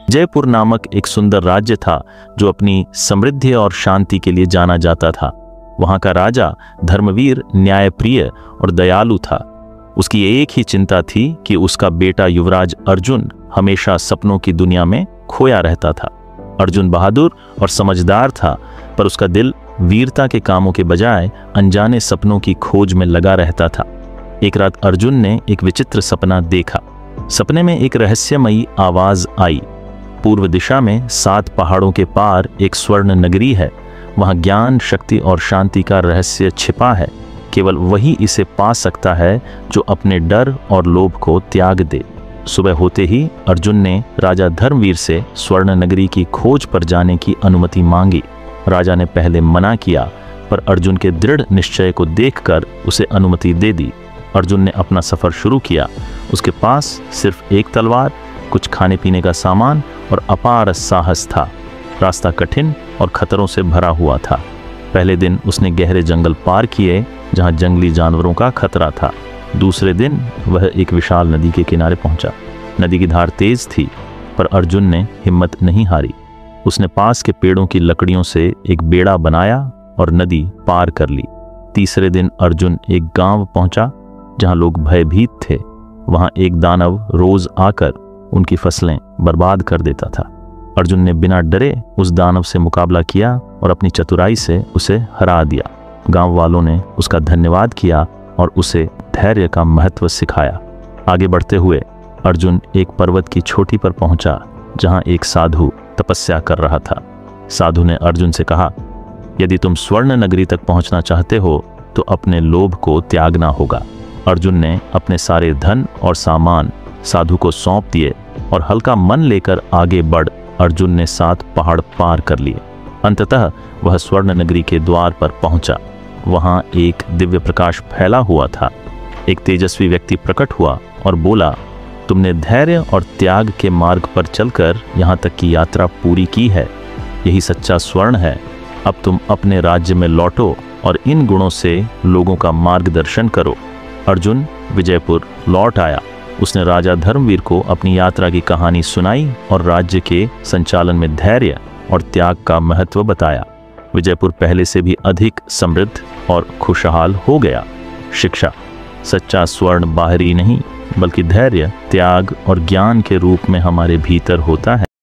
जयपुर नामक एक सुंदर राज्य था जो अपनी समृद्धि और शांति के लिए जाना जाता था। वहां का राजा धर्मवीर, न्यायप्रिय और दयालु था। उसकी एक ही चिंता थी कि उसका बेटा युवराज अर्जुन हमेशा सपनों की दुनिया में खोया रहता था। अर्जुन बहादुर और समझदार था, पर उसका दिल वीरता के कामों के बजाय अनजाने सपनों की खोज में लगा रहता था। एक रात अर्जुन ने एक विचित्र सपना देखा। सपने में एक रहस्यमयी आवाज आई, पूर्व दिशा में 7 पहाड़ों के पार एक स्वर्ण नगरी है। वहां ज्ञान, शक्ति और शांति का रहस्य छिपा है। केवल वही इसे पा सकता है जो अपने डर और लोभ को त्याग दे। सुबह होते ही अर्जुन ने राजा धर्मवीर से स्वर्ण नगरी की खोज पर जाने की अनुमति मांगी। राजा ने पहले मना किया, पर अर्जुन के दृढ़ निश्चय को देखकर उसे अनुमति दे दी। अर्जुन ने अपना सफर शुरू किया। उसके पास सिर्फ एक तलवार, कुछ खाने पीने का सामान और अपार साहस था। रास्ता कठिन और खतरों से भरा हुआ था। पहले दिन उसने गहरे जंगल पार किए जहां जंगली जानवरों का खतरा था। दूसरे दिन वह एक विशाल नदी के किनारे पहुंचा। नदी की धार तेज थी, पर अर्जुन ने हिम्मत नहीं हारी। उसने पास के पेड़ों की लकड़ियों से एक बेड़ा बनाया और नदी पार कर ली। तीसरे दिन अर्जुन एक गांव पहुंचा जहां लोग भयभीत थे। वहां एक दानव रोज आकर उनकी फसलें बर्बाद कर देता था। अर्जुन ने बिना डरे उस दानव से मुकाबला किया और अपनी चतुराई से उसे हरा दिया। गांव वालों ने उसका धन्यवाद किया और उसे धैर्य का महत्व सिखाया। आगे बढ़ते हुए अर्जुन एक पर्वत की चोटी पर पहुंचा जहां एक साधु तपस्या कर रहा था। साधु ने अर्जुन से कहा, यदि तुम स्वर्ण नगरी तक पहुंचना चाहते हो तो अपने लोभ को त्यागना होगा। अर्जुन ने अपने सारे धन और सामान साधु को सौंप दिए और हल्का मन लेकर आगे बढ़ अर्जुन ने 7 पहाड़ पार कर लिए। अंततः वह स्वर्ण नगरी के द्वार पर पहुंचा। वहां एक दिव्य प्रकाश फैला हुआ था। एक तेजस्वी व्यक्ति प्रकट हुआ और बोला, तुमने धैर्य और त्याग के मार्ग पर चलकर यहाँ तक की यात्रा पूरी की है। यही सच्चा स्वर्ण है। अब तुम अपने राज्य में लौटो और इन गुणों से लोगों का मार्गदर्शन करो। अर्जुन विजयपुर लौट आया। उसने राजा धर्मवीर को अपनी यात्रा की कहानी सुनाई और राज्य के संचालन में धैर्य और त्याग का महत्व बताया। विजयपुर पहले से भी अधिक समृद्ध और खुशहाल हो गया। शिक्षा: सच्चा स्वर्ण बाहरी नहीं, बल्कि धैर्य, त्याग और ज्ञान के रूप में हमारे भीतर होता है।